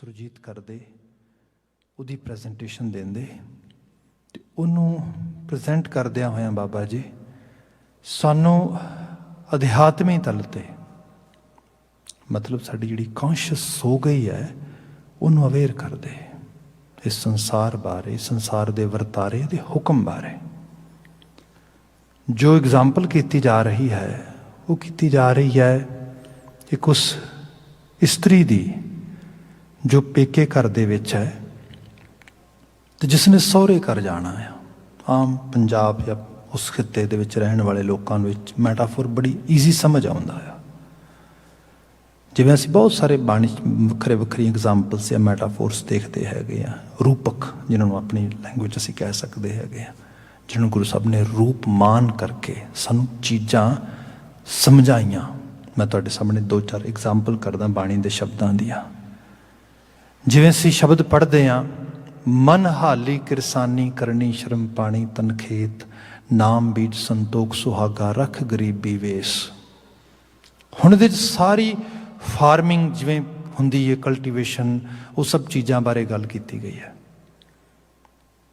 ਸੁਰਜੀਤ ਕਰਦੇ, ਉਹਦੀ ਪ੍ਰੈਜੈਂਟੇਸ਼ਨ ਦਿੰਦੇ ਅਤੇ ਉਹਨੂੰ ਪ੍ਰੈਜ਼ੈਂਟ ਕਰਦਿਆਂ ਹੋਇਆਂ ਬਾਬਾ ਜੀ ਸਾਨੂੰ ਅਧਿਆਤਮੀ ਤਲ 'ਤੇ ਮਤਲਬ ਸਾਡੀ ਜਿਹੜੀ ਕੌਂਸ਼ੀਅਸ ਸੋ ਗਈ ਹੈ ਉਹਨੂੰ ਅਵੇਅਰ ਕਰਦੇ ਇਸ ਸੰਸਾਰ ਬਾਰੇ, ਸੰਸਾਰ ਦੇ ਵਰਤਾਰੇ ਦੇ ਹੁਕਮ ਬਾਰੇ। ਜੋ ਐਗਜ਼ਾਮਪਲ ਕੀਤੀ ਜਾ ਰਹੀ ਹੈ ਉਹ ਕੀਤੀ ਜਾ ਰਹੀ ਹੈ ਇੱਕ ਉਸ ਇਸਤਰੀ ਦੀ ਜੋ ਪੇਕੇ ਘਰ ਦੇ ਵਿੱਚ ਹੈ ਅਤੇ ਜਿਸ ਨੇ ਸਹੁਰੇ ਘਰ ਜਾਣਾ ਆ। ਆਮ ਪੰਜਾਬ ਜਾਂ ਉਸ ਖਿੱਤੇ ਦੇ ਵਿੱਚ ਰਹਿਣ ਵਾਲੇ ਲੋਕਾਂ ਵਿੱਚ ਮੈਟਾਫੋਰ ਬੜੀ ਈਜ਼ੀ ਸਮਝ ਆਉਂਦਾ ਆ। ਜਿਵੇਂ ਅਸੀਂ ਬਹੁਤ ਸਾਰੇ ਬਾਣੀ ਵੱਖਰੇ ਵੱਖਰੀ ਐਗਜ਼ਾਮਪਲਸ ਜਾਂ ਮੈਟਾਫੋਰਸ ਦੇਖਦੇ ਹੈਗੇ ਆ, ਰੂਪਕ ਜਿਹਨਾਂ ਨੂੰ ਆਪਣੀ ਲੈਂਗੁਏਜ ਅਸੀਂ ਕਹਿ ਸਕਦੇ ਹੈਗੇ ਆ, ਜਿਹਨੂੰ ਗੁਰੂ ਸਾਹਿਬ ਨੇ ਰੂਪਮਾਨ ਕਰਕੇ ਸਾਨੂੰ ਚੀਜ਼ਾਂ ਸਮਝਾਈਆਂ। ਮੈਂ ਤੁਹਾਡੇ ਸਾਹਮਣੇ 2-4 ਐਗਜ਼ਾਮਪਲ ਕਰਦਾ ਬਾਣੀ ਦੇ ਸ਼ਬਦਾਂ ਦੀਆਂ। ਜਿਵੇਂ ਅਸੀਂ ਸ਼ਬਦ ਪੜ੍ਹਦੇ ਹਾਂ, ਮਨ ਹਾਲੀ ਕਿਰਸਾਨੀ ਕਰਨੀ ਸ਼ਰਮ ਪਾਣੀ ਤਨ ਖੇਤ, ਨਾਮ ਬੀਜ ਸੰਤੋਖ ਸੁਹਾਗਾ ਰੱਖ ਗਰੀਬੀ ਵੇਸ। ਹੁਣ ਇਹਦੇ 'ਚ ਸਾਰੀ ਫਾਰਮਿੰਗ ਜਿਵੇਂ ਹੁੰਦੀ ਹੈ, ਕਲਟੀਵੇਸ਼ਨ, ਉਹ ਸਭ ਚੀਜ਼ਾਂ ਬਾਰੇ ਗੱਲ ਕੀਤੀ ਗਈ ਹੈ।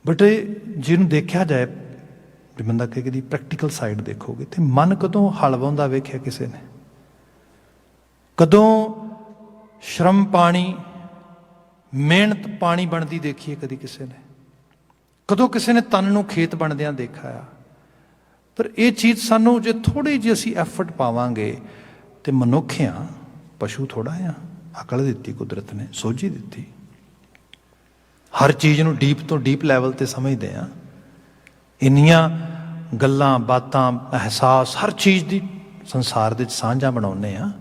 ਬਟ ਜਿਹਨੂੰ ਦੇਖਿਆ ਜਾਏ, ਜੇ ਬੰਦਾ ਕਹੇ ਕਿ ਪ੍ਰੈਕਟੀਕਲ ਸਾਈਡ ਦੇਖੋਗੇ ਤੇ ਮਨ ਕਦੋਂ ਹਲ ਵਾਹੁੰਦਾ ਵੇਖਿਆ ਕਿਸੇ ਨੇ? ਕਦੋਂ ਸ਼ਰਮ ਪਾਣੀ, ਮਿਹਨਤ ਪਾਣੀ ਬਣਦੀ ਦੇਖੀਏ ਕਦੀ ਕਿਸੇ ਨੇ? ਕਦੋਂ ਕਿਸੇ ਨੇ ਤਨ ਨੂੰ ਖੇਤ ਬਣਦਿਆਂ ਦੇਖਿਆ ਆ? ਪਰ ਇਹ ਚੀਜ਼ ਸਾਨੂੰ ਜੇ ਥੋੜ੍ਹੀ ਜਿਹੀ ਅਸੀਂ ਐਫਰਟ ਪਾਵਾਂਗੇ ਤੇ ਮਨੁੱਖ ਆ, ਪਸ਼ੂ ਥੋੜ੍ਹਾ ਆ। ਅਕਲ ਦਿੱਤੀ ਕੁਦਰਤ ਨੇ, ਸੋਝੀ ਦਿੱਤੀ, ਹਰ ਚੀਜ਼ ਨੂੰ ਡੀਪ ਤੋਂ ਡੀਪ ਲੈਵਲ 'ਤੇ ਸਮਝਦੇ ਹਾਂ। ਇੰਨੀਆਂ ਗੱਲਾਂ ਬਾਤਾਂ, ਅਹਿਸਾਸ, ਹਰ ਚੀਜ਼ ਦੀ ਸੰਸਾਰ ਦੇ ਵਿੱਚ ਸਾਂਝਾ ਬਣਾਉਂਦੇ ਹਾਂ।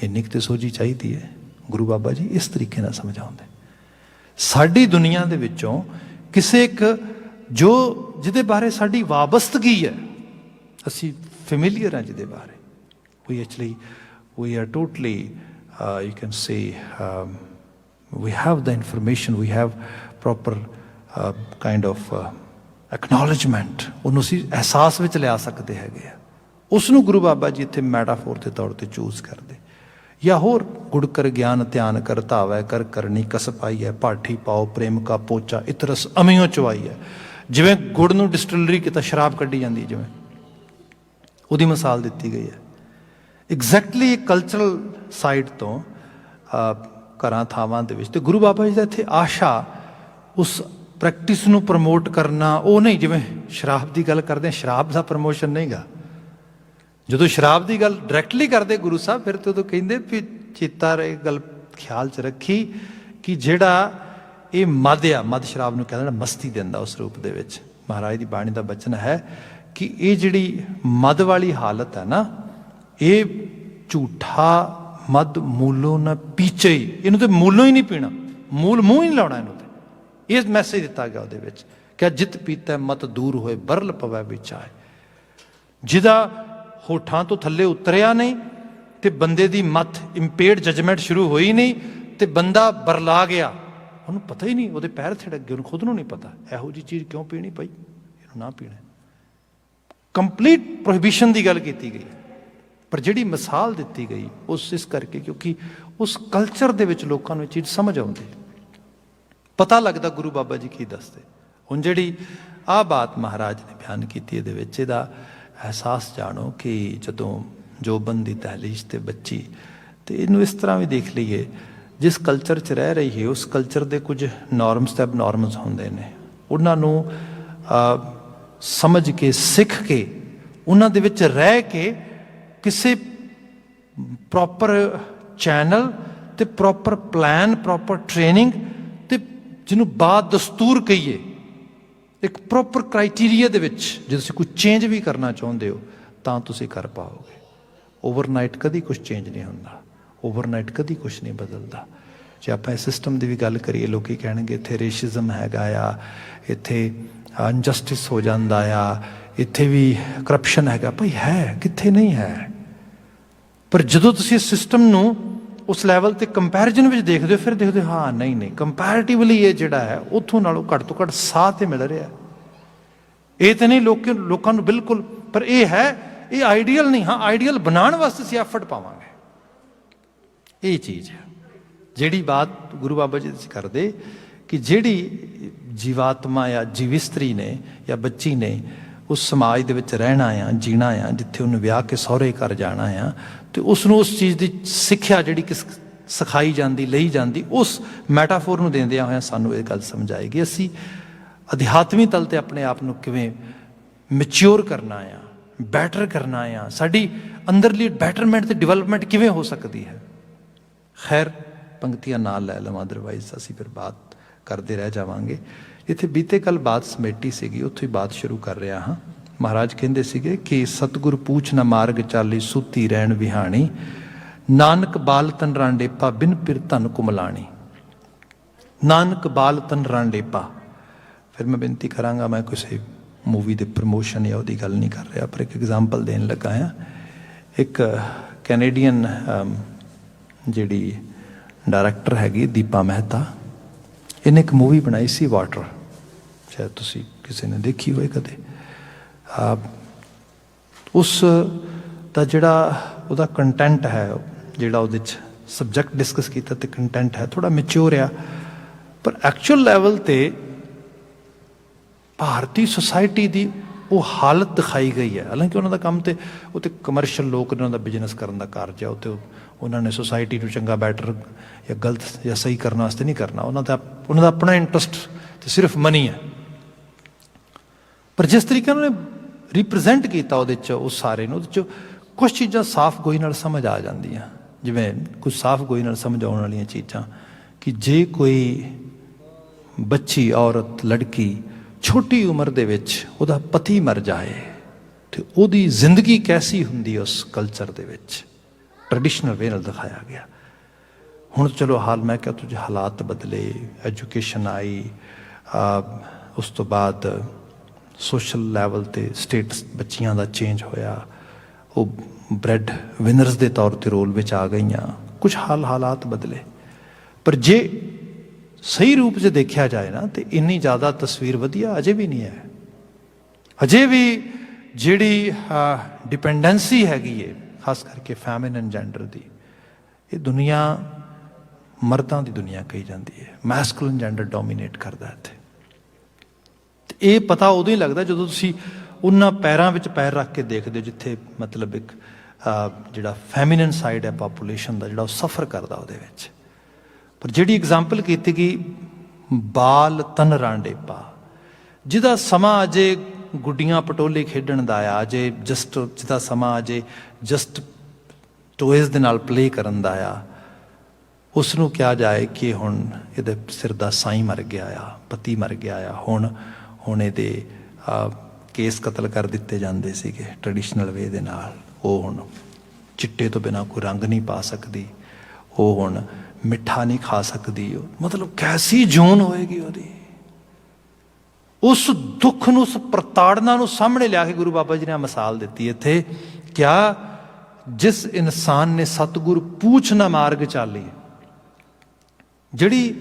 ਇੰਨੀ ਕੁ ਤਾਂ ਸੋਝੀ ਚਾਹੀਦੀ ਹੈ। ਗੁਰੂ ਬਾਬਾ ਜੀ ਇਸ ਤਰੀਕੇ ਨਾਲ ਸਮਝਾਉਂਦੇ। ਸਾਡੀ ਦੁਨੀਆ ਦੇ ਵਿੱਚੋਂ ਕਿਸੇ ਇੱਕ ਜੋ ਜਿਹਦੇ ਬਾਰੇ ਸਾਡੀ ਵਾਬਸਤਗੀ ਹੈ, ਅਸੀਂ ਫੈਮਿਲੀਅਰ ਹਾਂ ਜਿਹਦੇ ਬਾਰੇ, we are totally you can say we have the information, we have proper kind of acknowledgement, ਉਹਨੂੰ ਅਸੀਂ ਅਹਿਸਾਸ ਵਿੱਚ ਲਿਆ ਸਕਦੇ ਹੈਗੇ ਆ। ਉਸ ਨੂੰ ਗੁਰੂ ਬਾਬਾ ਜੀ ਇੱਥੇ ਮੈਟਾਫੋਰ ਦੇ ਤੌਰ 'ਤੇ ਚੂਜ਼ ਕਰਦੇ। ਜਾਂ ਹੋਰ ਗੁੜ ਕਰ ਗਿਆਨ ਧਿਆਨ ਕਰ ਧਾਵੈ ਕਰ ਕਰਨੀ ਕਸ ਪਾਈ ਹੈ, ਪਾਠੀ ਪਾਓ ਪ੍ਰੇਮ ਕਾ ਪੋਚਾ ਇਤਰਸ ਅਮਿਓ ਚਵਾਈ ਹੈ। ਜਿਵੇਂ ਗੁੜ ਨੂੰ ਡਿਸਟਿਲਰੀ ਕੀਤਾ, ਸ਼ਰਾਬ ਕੱਢੀ ਜਾਂਦੀ, ਜਿਵੇਂ ਉਹਦੀ ਮਿਸਾਲ ਦਿੱਤੀ ਗਈ ਹੈ। ਐਗਜ਼ੈਕਟਲੀ ਕਲਚਰਲ ਸਾਈਡ ਤੋਂ ਘਰਾਂ ਥਾਵਾਂ ਦੇ ਵਿੱਚ। ਅਤੇ ਗੁਰੂ ਬਾਬਾ ਜੀ ਦਾ ਇੱਥੇ ਆਸ਼ਾ ਉਸ ਪ੍ਰੈਕਟਿਸ ਨੂੰ ਪ੍ਰਮੋਟ ਕਰਨਾ ਉਹ ਨਹੀਂ। ਜਿਵੇਂ ਸ਼ਰਾਬ ਦੀ ਗੱਲ ਕਰਦੇ ਹਾਂ, ਸ਼ਰਾਬ ਦਾ ਪ੍ਰਮੋਸ਼ਨ ਨਹੀਂ ਗਾ। ਜਦੋਂ ਸ਼ਰਾਬ ਦੀ ਗੱਲ ਡਾਇਰੈਕਟਲੀ ਕਰਦੇ ਗੁਰੂ ਸਾਹਿਬ, ਫਿਰ ਤਾਂ ਉਦੋਂ ਕਹਿੰਦੇ ਵੀ ਚੇਤਾ ਰਹੇ, ਗੱਲ ਖਿਆਲ 'ਚ ਰੱਖੀ ਕਿ ਜਿਹੜਾ ਇਹ ਮਦ ਆ, ਮਦ ਸ਼ਰਾਬ ਨੂੰ ਕਹਿੰਦਾ ਮਸਤੀ ਦਿੰਦਾ ਉਸ ਰੂਪ ਦੇ ਵਿੱਚ। ਮਹਾਰਾਜ ਦੀ ਬਾਣੀ ਦਾ ਬਚਨ ਹੈ ਕਿ ਇਹ ਜਿਹੜੀ ਮਦ ਵਾਲੀ ਹਾਲਤ ਹੈ ਨਾ, ਇਹ ਝੂਠਾ ਮਦ ਮੂਲੋਂ ਨਾ ਪੀਚੇ ਹੀ, ਇਹਨੂੰ ਤੇ ਮੂਲੋਂ ਹੀ ਨਹੀਂ ਪੀਣਾ, ਮੂਲ ਮੂੰਹ ਹੀ ਨਹੀਂ ਲਾਉਣਾ ਇਹਨੂੰ। ਤੇ ਇਹ ਮੈਸੇਜ ਦਿੱਤਾ ਗਿਆ ਉਹਦੇ ਵਿੱਚ ਕਿ ਜਿਤ ਪੀਤਾ ਮਤ ਦੂਰ ਹੋਏ ਬਰਲ ਪਵੈ ਵਿੱਚ ਆਏ। ਜਿਹਦਾ ਹੋਠਾਂ ਤੋਂ ਥੱਲੇ ਉਤਰਿਆ ਨਹੀਂ ਤੇ ਬੰਦੇ ਦੀ ਮੱਤ ਇੰਪੇਅਰਡ ਜਜਮੈਂਟ ਸ਼ੁਰੂ ਹੋਈ ਨਹੀਂ ਤੇ ਬੰਦਾ ਬਰਲਾ ਗਿਆ, ਉਹਨੂੰ ਪਤਾ ਹੀ ਨਹੀਂ, ਉਹਦੇ ਪੈਰ ਥਿੜਕ ਗਏ, ਉਹਨੂੰ ਖੁਦ ਨੂੰ ਨਹੀਂ ਪਤਾ ਇਹੋ ਜਿਹੀ ਚੀਜ਼ ਕਿਉਂ ਪੀਣੀ ਪਈ, ਇਹਨੂੰ ਨਾ ਪੀਣਾ। ਕੰਪਲੀਟ ਪ੍ਰੋਹਿਬਿਸ਼ਨ ਦੀ ਗੱਲ ਕੀਤੀ ਗਈ। ਪਰ ਜਿਹੜੀ ਮਿਸਾਲ ਦਿੱਤੀ ਗਈ ਉਸ ਇਸ ਕਰਕੇ ਕਿਉਂਕਿ ਉਸ ਕਲਚਰ ਦੇ ਵਿੱਚ ਲੋਕਾਂ ਨੂੰ ਇਹ ਚੀਜ਼ ਸਮਝ ਆਉਂਦੀ, ਪਤਾ ਲੱਗਦਾ ਗੁਰੂ ਬਾਬਾ ਜੀ ਕੀ ਦੱਸਦੇ। ਹੁਣ ਜਿਹੜੀ ਆਹ ਬਾਤ ਮਹਾਰਾਜ ਨੇ ਬਿਆਨ ਕੀਤੀ, ਇਹਦੇ ਵਿੱਚ ਇਹਦਾ ਅਹਿਸਾਸ ਜਾਣੋ ਕਿ ਜਦੋਂ ਜੋਬਨ ਦੀ ਦਹਿਲੀਜ਼ 'ਤੇ ਬੱਚੀ, ਅਤੇ ਇਹਨੂੰ ਇਸ ਤਰ੍ਹਾਂ ਵੀ ਦੇਖ ਲਈਏ, ਜਿਸ ਕਲਚਰ 'ਚ ਰਹਿ ਰਹੀ ਹੈ ਉਸ ਕਲਚਰ ਦੇ ਕੁਝ ਨੋਰਮਸ ਅਤੇ ਐਬਨੋਰਮਸ ਹੁੰਦੇ ਨੇ। ਉਹਨਾਂ ਨੂੰ ਸਮਝ ਕੇ, ਸਿੱਖ ਕੇ, ਉਹਨਾਂ ਦੇ ਵਿੱਚ ਰਹਿ ਕੇ ਕਿਸੇ ਪ੍ਰੋਪਰ ਚੈਨਲ ਅਤੇ ਪ੍ਰੋਪਰ ਪਲਾਨ, ਪ੍ਰੋਪਰ ਟ੍ਰੇਨਿੰਗ ਅਤੇ ਜਿਹਨੂੰ ਬਾਦ ਦਸਤੂਰ ਕਹੀਏ, ਇੱਕ ਪ੍ਰੋਪਰ ਕ੍ਰਾਈਟੀਰੀਆ ਦੇ ਵਿੱਚ ਜੇ ਤੁਸੀਂ ਕੋਈ ਚੇਂਜ ਵੀ ਕਰਨਾ ਚਾਹੁੰਦੇ ਹੋ ਤਾਂ ਤੁਸੀਂ ਕਰ ਪਾਓਗੇ। ਓਵਰਨਾਈਟ ਕਦੀ ਕੁਛ ਚੇਂਜ ਨਹੀਂ ਹੁੰਦਾ, ਓਵਰਨਾਈਟ ਕਦੀ ਕੁਛ ਨਹੀਂ ਬਦਲਦਾ। ਜੇ ਆਪਾਂ ਇਸ ਸਿਸਟਮ ਦੀ ਵੀ ਗੱਲ ਕਰੀਏ, ਲੋਕ ਕਹਿਣਗੇ ਇੱਥੇ ਰੇਸ਼ਿਜ਼ਮ ਹੈਗਾ ਆ, ਇੱਥੇ ਅਨਜਸਟਿਸ ਹੋ ਜਾਂਦਾ ਆ, ਇੱਥੇ ਵੀ ਕਰਪਸ਼ਨ ਹੈਗਾ। ਭਾਈ ਹੈ, ਕਿੱਥੇ ਨਹੀਂ ਹੈ। ਪਰ ਜਦੋਂ ਤੁਸੀਂ ਇਸ ਸਿਸਟਮ ਨੂੰ ਉਸ ਲੈਵਲ 'ਤੇ ਕੰਪੈਰੀਜ਼ਨ ਵਿੱਚ ਦੇਖਦੇ ਹੋ, ਫਿਰ ਦੇਖਦੇ ਹੋ ਹਾਂ ਨਹੀਂ ਕੰਪੈਰੇਟਿਵਲੀ ਇਹ ਜਿਹੜਾ ਹੈ ਉੱਥੋਂ ਨਾਲੋਂ ਘੱਟ ਤੋਂ ਘੱਟ ਸਾਹ 'ਤੇ ਮਿਲ ਰਿਹਾ। ਇਹ ਤਾਂ ਨਹੀਂ ਲੋਕਾਂ ਨੂੰ ਬਿਲਕੁਲ, ਪਰ ਇਹ ਹੈ, ਇਹ ਆਈਡੀਅਲ ਨਹੀਂ। ਹਾਂ, ਆਈਡੀਅਲ ਬਣਾਉਣ ਵਾਸਤੇ ਅਸੀਂ ਐਫਰਟ ਪਾਵਾਂਗੇ, ਇਹ ਚੀਜ਼ ਹੈ। ਜਿਹੜੀ ਬਾਤ ਗੁਰੂ ਬਾਬਾ ਜੀ ਕਰਦੇ ਕਿ ਜਿਹੜੀ ਜੀਵਾਤਮਾ ਜਾਂ ਜੀਵਿਸਤਰੀ ਨੇ ਜਾਂ ਬੱਚੀ ਨੇ ਉਸ ਸਮਾਜ ਦੇ ਵਿੱਚ ਰਹਿਣਾ ਆ, ਜੀਣਾ ਆ, ਜਿੱਥੇ ਉਹਨੂੰ ਵਿਆਹ ਕੇ ਸਹੁਰੇ ਘਰ ਜਾਣਾ ਆ, ਅਤੇ ਉਸ ਨੂੰ ਉਸ ਚੀਜ਼ ਦੀ ਸਿੱਖਿਆ ਜਿਹੜੀ ਕਿ ਸਿਖਾਈ ਜਾਂਦੀ, ਲਈ ਜਾਂਦੀ, ਉਸ ਮੈਟਾਫੋਰ ਨੂੰ ਦਿੰਦਿਆਂ ਹੋਇਆਂ ਸਾਨੂੰ ਇਹ ਗੱਲ ਸਮਝਾਏਗੀ ਅਸੀਂ ਅਧਿਆਤਮੀ ਤਲ 'ਤੇ ਆਪਣੇ ਆਪ ਨੂੰ ਕਿਵੇਂ ਮੈਚਿਓਰ ਕਰਨਾ ਆ, ਬੈਟਰ ਕਰਨਾ ਆ, ਸਾਡੀ ਅੰਦਰਲੀ ਬੈਟਰਮੈਂਟ ਅਤੇ ਡਿਵੈਲਪਮੈਂਟ ਕਿਵੇਂ ਹੋ ਸਕਦੀ ਹੈ। ਖੈਰ ਪੰਕਤੀਆਂ ਨਾਲ ਲੈ ਲਵਾਂ, ਅਦਰਵਾਈਜ਼ ਅਸੀਂ ਫਿਰ ਬਾਤ ਕਰਦੇ ਰਹਿ ਜਾਵਾਂਗੇ। ਇੱਥੇ ਬੀਤੇ ਕੱਲ ਬਾਤ ਸਮੇਟੀ ਸੀਗੀ, ਉੱਥੋਂ ਹੀ ਬਾਤ ਸ਼ੁਰੂ ਕਰ ਰਿਹਾ ਹਾਂ। ਮਹਾਰਾਜ ਕਹਿੰਦੇ ਸੀਗੇ ਕਿ ਸਤਿਗੁਰ ਪੂਛ ਨਾ ਮਾਰਗ ਚਾਲੀ, ਸੁੱਤੀ ਰਹਿਣ ਵਿਹਾਣੀ, ਨਾਨਕ ਬਾਲ ਤਨ ਰਾਂਡੇਪਾ, ਬਿਨ ਪਿਰ ਧਨ ਕੁਮਲਾਣੀ। ਨਾਨਕ ਬਾਲ ਤਨ ਰਾਂਡੇਪਾ। ਫਿਰ ਮੈਂ ਬੇਨਤੀ ਕਰਾਂਗਾ, ਮੈਂ ਕਿਸੇ ਮੂਵੀ ਦੇ ਪ੍ਰਮੋਸ਼ਨ ਜਾਂ ਉਹਦੀ ਗੱਲ ਨਹੀਂ ਕਰ ਰਿਹਾ, ਪਰ ਇੱਕ ਐਗਜ਼ਾਮਪਲ ਦੇਣ ਲੱਗਾ ਹਾਂ। ਇੱਕ ਕੈਨੇਡੀਅਨ ਜਿਹੜੀ ਡਾਇਰੈਕਟਰ ਹੈਗੀ ਦੀਪਾ ਮਹਿਤਾ, ਇਹਨੇ ਇੱਕ ਮੂਵੀ ਬਣਾਈ ਸੀ ਵਾਟਰ, ਸ਼ਾਇਦ ਤੁਸੀਂ ਕਿਸੇ ਨੇ ਦੇਖੀ ਹੋਏ ਕਦੇ। ਉਸ ਦਾ ਜਿਹੜਾ ਉਹਦਾ ਕੰਟੈਂਟ ਹੈ, ਜਿਹੜਾ ਉਹਦੇ 'ਚ ਸਬਜੈਕਟ ਡਿਸਕਸ ਕੀਤਾ ਅਤੇ ਕੰਟੈਂਟ ਹੈ, ਥੋੜ੍ਹਾ ਮੈਚਿਓਰ ਆ, ਪਰ ਐਕਚੁਅਲ ਲੈਵਲ 'ਤੇ ਭਾਰਤੀ ਸੁਸਾਇਟੀ ਦੀ ਉਹ ਹਾਲਤ ਦਿਖਾਈ ਗਈ ਹੈ। ਹਾਲਾਂਕਿ ਉਹਨਾਂ ਦਾ ਕੰਮ ਤੇ ਉਹ ਤਾਂ ਕਮਰਸ਼ੀਅਲ ਲੋਕ ਨੇ, ਉਹਨਾਂ ਦਾ ਬਿਜ਼ਨਸ ਕਰਨ ਦਾ ਕਾਰਜ ਹੈ, ਉਹ 'ਤੇ ਉਹਨਾਂ ਨੇ ਸੁਸਾਇਟੀ ਨੂੰ ਚੰਗਾ ਬੈਟਰ ਜਾਂ ਗਲਤ ਜਾਂ ਸਹੀ ਕਰਨ ਵਾਸਤੇ ਨਹੀਂ ਕਰਨਾ, ਉਹਨਾਂ ਦਾ ਆਪਣਾ ਇੰਟਰਸਟ ਤੇ ਸਿਰਫ ਮਨੀ ਹੈ। ਪਰ ਜਿਸ ਤਰੀਕੇ ਨਾਲ ਉਹਨੇ ਰਿਪਰੈਜ਼ੈਂਟ ਕੀਤਾ ਉਹਦੇ 'ਚ ਉਸ ਸਾਰੇ ਨੂੰ, ਉਹਦੇ 'ਚ ਕੁਛ ਚੀਜ਼ਾਂ ਸਾਫ਼ ਗੋਈ ਨਾਲ ਸਮਝ ਆ ਜਾਂਦੀਆਂ, ਜਿਵੇਂ ਕੁਝ ਸਾਫ਼ ਗੋਈ ਨਾਲ ਸਮਝ ਆਉਣ ਵਾਲੀਆਂ ਚੀਜ਼ਾਂ ਕਿ ਜੇ ਕੋਈ ਬੱਚੀ, ਔਰਤ, ਲੜਕੀ ਛੋਟੀ ਉਮਰ ਦੇ ਵਿੱਚ ਉਹਦਾ ਪਤੀ ਮਰ ਜਾਏ ਤੇ ਉਹਦੀ ਜ਼ਿੰਦਗੀ ਕੈਸੀ ਹੁੰਦੀ ਉਸ ਕਲਚਰ ਦੇ ਵਿੱਚ, ਟ੍ਰੈਡੀਸ਼ਨਲ ਵੇ ਨਾਲ ਦਿਖਾਇਆ ਗਿਆ। ਹੁਣ ਚਲੋ ਹਾਲ ਮੈਂ ਕਿਹਾ ਤੁਝੇ ਹਾਲਾਤ ਬਦਲੇ, ਐਜੂਕੇਸ਼ਨ ਆਈ, ਉਸ ਤੋਂ ਬਾਅਦ ਸੋਸ਼ਲ ਲੈਵਲ 'ਤੇ ਸਟੇਟਸ ਬੱਚੀਆਂ ਦਾ ਚੇਂਜ ਹੋਇਆ, ਉਹ ਬ੍ਰੈਡ ਵਿਨਰਸ ਦੇ ਤੌਰ 'ਤੇ ਰੋਲ ਵਿੱਚ ਆ ਗਈਆਂ, ਕੁਛ ਹਾਲਾਤ ਬਦਲੇ। ਪਰ ਜੇ ਸਹੀ ਰੂਪ 'ਚ ਦੇਖਿਆ ਜਾਏ ਨਾ, ਤੇ ਇੰਨੀ ਜ਼ਿਆਦਾ ਤਸਵੀਰ ਵਧੀਆ ਅਜੇ ਵੀ ਨਹੀਂ ਹੈ। ਅਜੇ ਵੀ ਜਿਹੜੀ ਡਿਪੈਂਡੈਂਸੀ ਹੈਗੀ ਹੈ, ਖਾਸ ਕਰਕੇ ਫੈਮਿਨਨ ਜੈਂਡਰ ਦੀ, ਇਹ ਦੁਨੀਆ ਮਰਦਾਂ ਦੀ ਦੁਨੀਆ ਕਹੀ ਜਾਂਦੀ ਹੈ। ਮੈਸਕੂਲਨ ਜੈਂਡਰ ਡੋਮੀਨੇਟ ਕਰਦਾ ਇੱਥੇ। ਤੇ ਇਹ ਪਤਾ ਉਦੋਂ ਹੀ ਲੱਗਦਾ ਜਦੋਂ ਤੁਸੀਂ ਉਹਨਾਂ ਪੈਰਾਂ ਵਿੱਚ ਪੈਰ ਰੱਖ ਕੇ ਦੇਖਦੇ ਹੋ ਜਿੱਥੇ ਮਤਲਬ ਇੱਕ ਜਿਹੜਾ ਫੈਮਿਨਨ ਸਾਈਡ ਹੈ ਪਾਪੂਲੇਸ਼ਨ ਦਾ, ਜਿਹੜਾ ਉਹ ਸਫਰ ਕਰਦਾ ਉਹਦੇ ਵਿੱਚ। ਪਰ ਜਿਹੜੀ ਐਗਜ਼ਾਮਪਲ ਕੀਤੀ ਗਈ ਬਾਲ ਤਨ ਰਾਂਡੇਪਾ, ਜਿਹਦਾ ਸਮਾਂ ਅਜੇ ਗੁੱਡੀਆਂ ਪਟੋਲੇ ਖੇਡਣ ਦਾ ਆ, ਅਜੇ ਜਿਹਦਾ ਸਮਾਂ ਅਜੇ ਜਸਟ ਟੋਇਜ਼ ਦੇ ਨਾਲ ਪਲੇ ਕਰਨ ਦਾ ਆ, ਉਸ ਨੂੰ ਕਿਹਾ ਜਾਏ ਕਿ ਹੁਣ ਇਹਦੇ ਸਿਰ ਦਾ ਸਾਈਂ ਮਰ ਗਿਆ ਆ, ਪਤੀ ਮਰ ਗਿਆ ਆ, ਹੁਣ ਇਹਦੇ ਕੇਸ ਕਤਲ ਕਰ ਦਿੱਤੇ ਜਾਂਦੇ ਸੀਗੇ ਟ੍ਰੈਡੀਸ਼ਨਲ ਵੇ ਦੇ ਨਾਲ, ਉਹ ਹੁਣ ਚਿੱਟੇ ਤੋਂ ਬਿਨਾਂ ਕੋਈ ਰੰਗ ਨਹੀਂ ਪਾ ਸਕਦੀ, ਉਹ ਹੁਣ ਮਿੱਠਾ ਨਹੀਂ ਖਾ ਸਕਦੀ। ਮਤਲਬ ਕੈਸੀ ਜੂਨ ਹੋਏਗੀ ਉਹਦੀ। ਉਸ ਦੁੱਖ ਨੂੰ, ਉਸ ਪ੍ਰਤਾੜਨਾ ਨੂੰ ਸਾਹਮਣੇ ਲਿਆ ਕੇ ਗੁਰੂ ਬਾਬਾ ਜੀ ਨੇ ਮਿਸਾਲ ਦਿੱਤੀ ਇੱਥੇ, ਕਿਆ ਜਿਸ ਇਨਸਾਨ ਨੇ ਸਤਿਗੁਰ ਪੂਛ ਨਾ ਮਾਰਗ ਚਾਲੀ। ਜਿਹੜੀ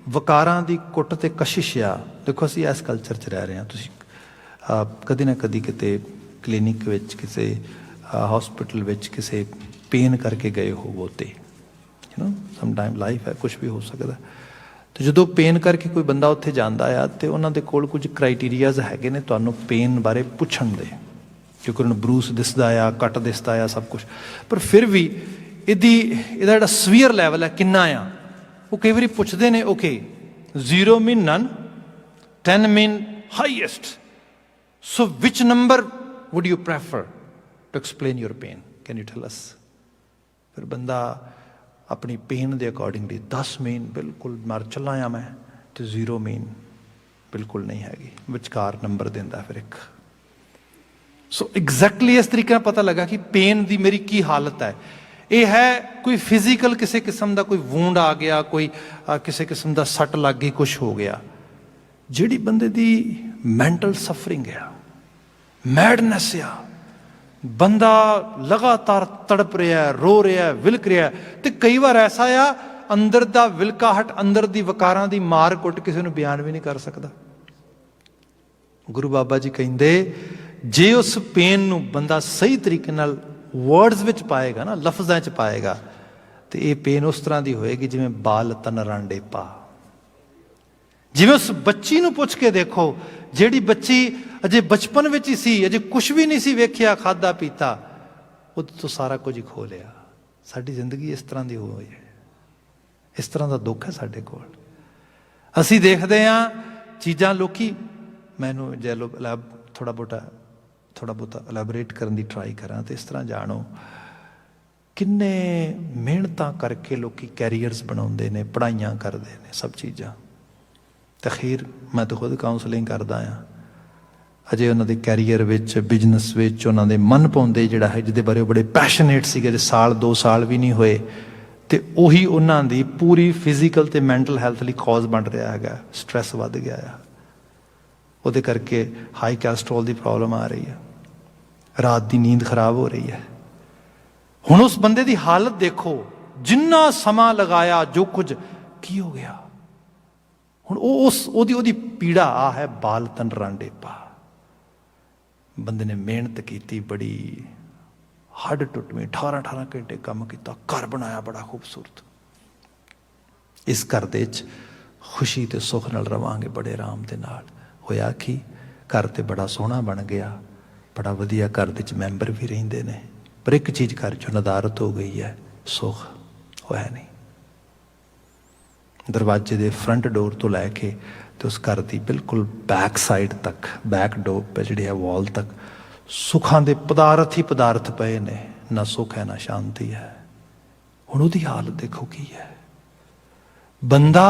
ਵਕਾਰਾਂ ਦੀ ਕੁੱਟ ਤੇ ਕਸ਼ਿਸ਼ ਆ, ਦੇਖੋ ਅਸੀਂ ਇਸ ਕਲਚਰ 'ਚ ਰਹਿ ਰਹੇ ਹਾਂ। ਤੁਸੀਂ ਕਦੇ ਨਾ ਕਦੀ ਕਿਤੇ ਕਲੀਨਿਕ ਵਿੱਚ, ਕਿਸੇ ਹੌਸਪੀਟਲ ਵਿੱਚ ਕਿਸੇ ਪੇਨ ਕਰਕੇ ਗਏ ਹੋਵੋ, ਤੇ ਸਮ ਟਾਈਮ ਲਾਈਫ ਹੈ, ਕੁਛ ਵੀ ਹੋ ਸਕਦਾ। ਅਤੇ ਜਦੋਂ ਪੇਨ ਕਰਕੇ ਕੋਈ ਬੰਦਾ ਉੱਥੇ ਜਾਂਦਾ ਆ, ਅਤੇ ਉਹਨਾਂ ਦੇ ਕੋਲ ਕੁਝ ਕ੍ਰਾਈਟੀਰੀਆਜ਼ ਹੈਗੇ ਨੇ ਤੁਹਾਨੂੰ ਪੇਨ ਬਾਰੇ ਪੁੱਛਣ ਦੇ, ਕਿਉਂਕਿ ਉਹਨਾਂ ਨੂੰ ਬਰੂਸ ਦਿਸਦਾ ਆ, ਕੱਟ ਦਿਸਦਾ ਆ, ਸਭ ਕੁਛ। ਪਰ ਫਿਰ ਵੀ ਇਹਦਾ ਜਿਹੜਾ ਸਵੀਅਰ ਲੈਵਲ ਹੈ ਕਿੰਨਾ ਆ, ਉਹ ਕਈ ਵਾਰੀ ਪੁੱਛਦੇ ਨੇ। Okay, 0 mean none, 10 mean highest, so which number would you prefer to explain your pain, can you tell us. ਫਿਰ ਬੰਦਾ ਆਪਣੀ ਪੇਨ ਦੇ ਅਕੋਰਡਿੰਗਲੀ 10 ਮੀਨ ਬਿਲਕੁਲ ਮਰ ਚੱਲਾਂ ਆ ਮੈਂ, ਅਤੇ 0 ਮੀਨ ਬਿਲਕੁਲ ਨਹੀਂ ਹੈਗੀ, ਵਿਚਕਾਰ ਨੰਬਰ ਦਿੰਦਾ ਫਿਰ ਇੱਕ। ਸੋ ਐਗਜ਼ੈਕਟਲੀ ਇਸ ਤਰੀਕੇ ਨਾਲ ਪਤਾ ਲੱਗਾ ਕਿ ਪੇਨ ਦੀ ਮੇਰੀ ਕੀ ਹਾਲਤ ਹੈ। ਇਹ ਹੈ ਕੋਈ ਫਿਜ਼ੀਕਲ ਕਿਸੇ ਕਿਸਮ ਦਾ ਕੋਈ ਵੂੰਡ ਆ ਗਿਆ, ਕੋਈ ਕਿਸੇ ਕਿਸਮ ਦਾ ਸੱਟ ਲੱਗ ਗਈ, ਕੁਛ ਹੋ ਗਿਆ। ਜਿਹੜੀ ਬੰਦੇ ਦੀ ਮੈਂਟਲ ਸਫਰਿੰਗ ਆ, ਮੈਡਨੈਸ ਆ, ਬੰਦਾ ਲਗਾਤਾਰ ਤੜਪ ਰਿਹਾ, ਰੋ ਰਿਹਾ, ਵਿਲਕ ਰਿਹਾ, ਤੇ ਕਈ ਵਾਰ ਐਸਾ ਆ ਅੰਦਰ ਦਾ ਵਿਲਕਾਹਟ, ਅੰਦਰ ਦੀ ਵਕਾਰਾਂ ਦੀ ਮਾਰ ਕੁੱਟ ਕਿਸੇ ਨੂੰ ਬਿਆਨ ਵੀ ਨਹੀਂ ਕਰ ਸਕਦਾ। ਗੁਰੂ ਬਾਬਾ ਜੀ ਕਹਿੰਦੇ ਜੇ ਉਸ ਪੇਨ ਨੂੰ ਬੰਦਾ ਸਹੀ ਤਰੀਕੇ ਨਾਲ ਵਰਡਸ ਵਿੱਚ ਪਾਏਗਾ ਨਾ, ਲਫ਼ਜ਼ਾਂ 'ਚ ਪਾਏਗਾ, तो ये पेन उस तरह की होएगी जिमें बाल तन रांडे पा। जिमें उस बच्ची नूं पुछ के देखो, जिहड़ी बच्ची अजे बचपन विच ही सी, अजे कुछ भी नहीं सी वेखिया, खादा पीता, उहदे तो सारा कुछ ही खो लिया। साडी जिंदगी इस तरह की होई है, इस तरह का दुख है साडे कोल। असीं देखदे हां चीज़ां लोकी, मैनूं जैलो थोड़ा बहुता एलैबोरेट करन दी ट्राई करां तो इस तरह जानो किन्ने मेहनतां करके लोकी कैरीयर्स बनाउंदे ने, पढ़ाइयां करदे ने, सब चीज़ां। तो खीर मैं तो खुद काउंसलिंग करदा हाँ, अजे उन्होंने कैरीयर विच, बिजनस विच उन्होंने मन पाउंदे जिहड़ा है, जिहदे बारे बड़े पैशनेट सीगे, जे साल 2 साल भी नहीं होए, तो उही उन्हों दी पूरी फिजिकल ते मैंटल हैल्थ लई कॉज बन रहा है। स्ट्रैस वध गया है, उहदे करके हाई कैलेस्ट्रॉल की प्रॉब्लम आ रही है, रात की नींद खराब हो रही है। हुण उस बंदे की हालत देखो, जिन्ना समा लगाया, जो कुछ की हो गया। हुण उहदी पीड़ा आ है बाल तन रांडे पा। बंदे ने मेहनत की, बड़ी हड टुटवी, 18-18 घंटे काम किया, घर बनाया बड़ा खूबसूरत। इस घर दे खुशी ते सुख नाल रवांगे बड़े आराम दे नाल। होया कि घर तो बड़ा सोहना बन गया, बड़ा वधिया घर दे मैंबर भी रहिंदे ने, पर एक चीज़ घर चों नदारत हो गई है, सुख होया नहीं। दरवाजे दे फ्रंट डोर तो लैके तो उस घर की बिल्कुल बैक साइड तक, बैक डोर पे जिहड़ी है वॉल तक सुखां दे पदार्थ ही पदार्थ पे ने, ना सुख है ना शांति है। हुण उहदी हालत देखो की है। बंदा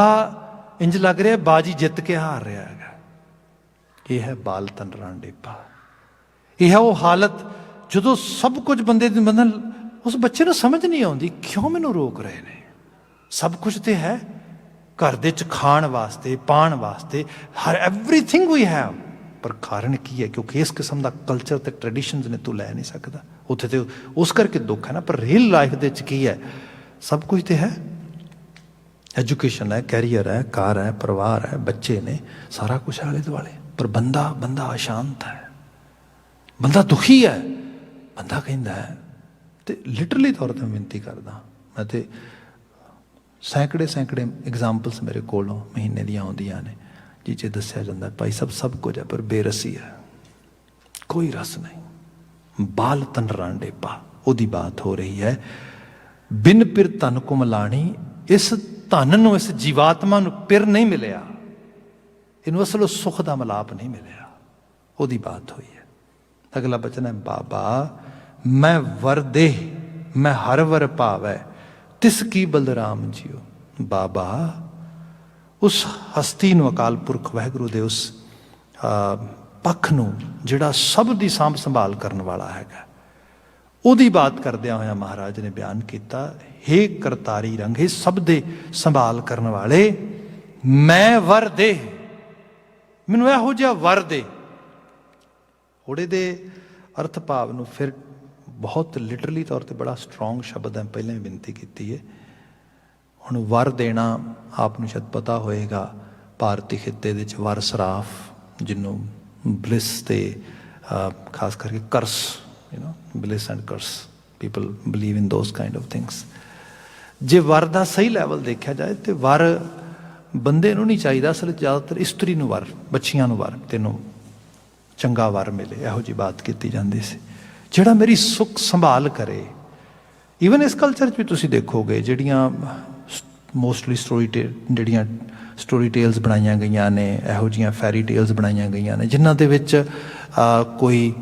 इंज लग रहा बाजी जित के हार रहा है। यह है बाल तन रांडे पा। यह है वो हालत जो सब कुछ बंदे उस बच्चे को समझ नहीं आती, क्यों मैनू रोक रहे हैं। सब कुछ तो है घर दे खाण वास्ते, पाण वास्ते, हर एवरीथिंग वी हैव, पर कारण की है क्योंकि इस किस्म का कल्चर तो ट्रैडिशनस ने तू लै नहीं सकता। उत्थे तो उस करके दुख है ना, पर रियल लाइफ दे की है, सब कुछ तो है। एजुकेशन है, कैरियर है, कार है, परिवार है, बच्चे ने, सारा कुछ है आले दुआले, पर बंदा अशांत है, बंदा दुखी है। बंदा कहता है, तो लिटरली तौर पर विनती करदा, मैं तो सैकड़े एग्जाम्पल्स मेरे को महीने दियाँ आउंदियां ने जिसे दस्या जाता है भाई सब कुछ है पर बेरसी है, कोई रस नहीं। बाल तन रांडे पा, ओदी बात हो रही है। बिन पिर धन को मिलानी, इस धन नूं, इस जीवात्मा नूं पिर नहीं मिलिया, इनू असल सुख का मिलाप नहीं मिलिया, ओदी बात हुई है। अगला बचन है, बाबा मैं वर दे, मैं हर वर पावै, तिस की बलराम जियो। बाबा उस हस्ती नूं, अकाल पुरख वाहिगुरू दे उस पक्ष नूं जिहड़ा सब दी सांभ संभाल करन वाला हैगा, ओदी बात करदियां होया महाराज ने बयान किया, हे करतारी रंग, हे सब दे संभाल करन वाले, मैं वर दे, मैनू इहो जिहा वर दे। ओड़े दे अर्थ भाव नूं फिर बहुत लिटरली तौर पर बड़ा स्ट्रोंग शब्द है, पहले भी विनती की है। हुण वर देना आप शायद पता होएगा, भारती खिते दे वर सराफ, जिन्हों ब्लिस ते खास करके curse, bliss and curse, people believe in those kind of things. जे वर का सही लैवल देखा जाए तो वर बंदे नूं नहीं चाहिए, असल ज़्यादातर इस्त्री नूं वर, बच्चियां नूं वर, तेनों चंगा वर मिले, इहो जी बात की जाती सी, जिहड़ा मेरी सुख संभाल करे। ईवन इस कल्चर भी तुसीं देखोगे जिहड़ियां मोस्टली स्टोरी टेल्स बनाई गई ने, इहो जिहियां फैरी टेल्स बनाई गई ने, जिन्हां दे विच कोई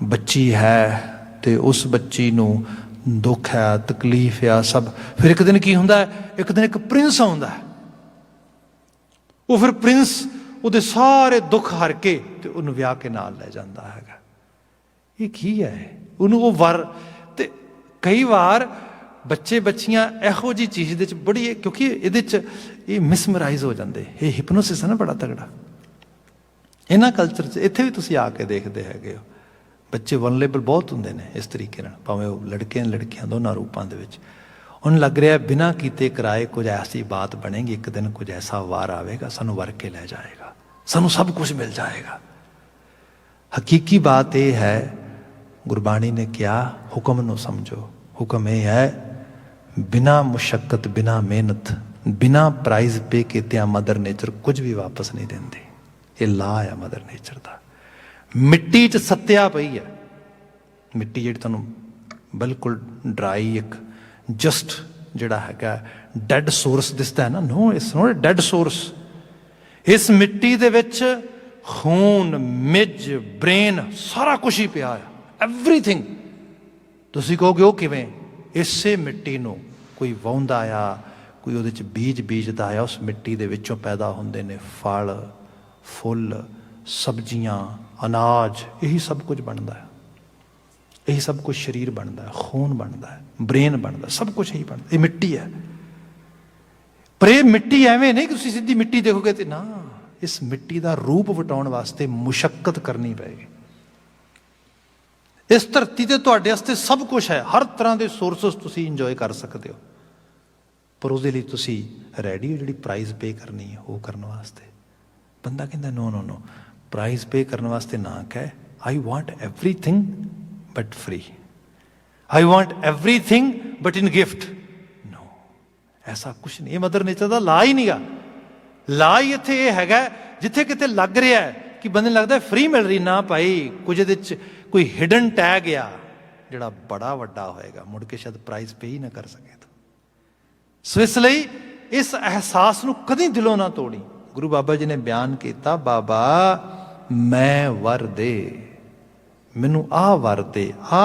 बच्ची है तो उस बच्ची नूं दुख है, तकलीफ है, सब, फिर एक दिन की हुंदा है, एक दिन एक प्रिंस आउंदा है, वो फिर प्रिंस उहदे सारे दुख हर के ते उहनूं विआह के नाल लै जांदा हैगा। ये की है, उन्होंने वो वर, तो कई बार बच्चे बच्चियां इहो जी चीज़ दे बड़ी, क्योंकि ये मिसमराइज हो जाते, ये हिपनोसिस है ना बड़ा तगड़ा। इन्हां कल्चर च इत्थे भी तुसीं आके देखते हैगे हो, बच्चे वनलेबल बहुत होंदे ने इस तरीके नाल, भावें वो लड़के लड़कियां दोनों रूपां दे विच। उन्हें लग रहा है बिना कीते कराए कुछ ऐसी बात बनेगी, एक दिन कुछ ऐसा वार आएगा, सानू वर के लै जाएगा, सानू सब कुछ मिल जाएगा। हकीकी बात यह है, गुरबाणी ने क्या हुक्म नूं समझो, हुक्म यह है बिना मुशक्कत बिना मेहनत बिना प्राइज पे कीतिया मदर नेचर कुछ भी वापस नहीं देंदी। ये ला है मदर नेचर का। मिट्टी च सत्या पई है, मिट्टी जी तुहानूं बिल्कुल ड्राई एक जस्ट जिहड़ा हैगा डैड सोर्स दिसदा है ना, no it's not a dead source. इस मिट्टी दे विच खून मिज ब्रेन सारा कुछ ही पिया है, एवरीथिंग। तुसीं कहोगे वो किवें? इसे मिट्टी नूं कोई वाहुंदा आ, कोई उहदे च बीज बीजदा आ, उस मिट्टी दे विचों पैदा हुंदे ने फल फुੱਲ सब्जियां अनाज, यही सब कुछ बनता है, यही सब कुछ शरीर बनता है, खून बनता है, ब्रेन बनता है, सब कुछ यही बनता, ये मिट्टी है। पर ये मिट्टी एवें नहीं कि तुसीं सीधी मिट्टी देखोगे तो ना, इस मिट्टी का रूप वटाउण वास्ते मुशक्कत करनी पेगी। इस धरती ते तुहाडे वास्ते सब कुछ है, हर तरह के सोर्सिस तुसीं इंजॉय कर सकते हो, पर उसदे लई तुसीं रेडी हो जिहड़ी प्राइज पे करनी है वो करने वास्ते। बंदा कहता नो नो नो, प्राइज पे करने वास्ते ना कह, I want everything but free, I want everything but in gift. No, ऐसा कुछ नहीं, मदर नेचर का ला ही नहीं गा। ला ही इत्थे ये हैगा जिथे किते लग रहा है कि बंदे लगता है फ्री मिल रही, ना भाई कुछ इहदे च कोई हिडन टैग आ जिहड़ा बड़ा वड्डा होएगा, मुड़ के शायद प्राइज पे ही ना कर सके। तो सो इसलिए इस एहसास नूं कदी दिलों ना तोड़ी। गुरु बाबा जी ने बयान किया, बाबा मैं वर दे, मैनू आ वर दे, आ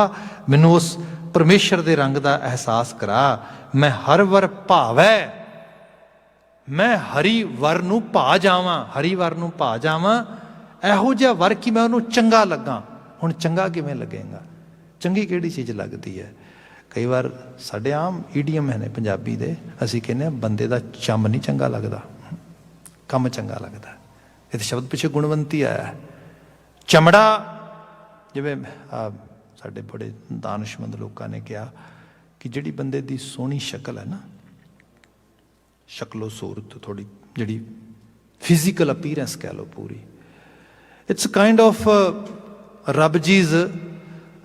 मैनू उस परमेश्वर के रंग का एहसास करा, मैं हर वर भावै, मैं हरी वर नूं भा जावां, हरी वर नूं भा जावां, इहो जिहा वर कि मैं उन्होंने चंगा लगा। हुण चंगा किवें लगेगा? चंगी किहड़ी चीज़ लगती है? कई बार साडे आम ईडीएम है ने पंजाबी दे, असीं कहने बंदे दा चम नहीं चंगा लगता, कम चंगा लगता। ये शब्द पिछे गुणवंती आया है। चमड़ा जिवें साडे बड़े दानिशमंद लोगों ने कहा कि जिहड़ी बंदे दी सोहनी शक्ल है ना, शक्लो सूरत थोड़ी जिहड़ी फिजिकल अपीयरेंस कह लो पूरी, इट्स काइंड ऑफ रब जीज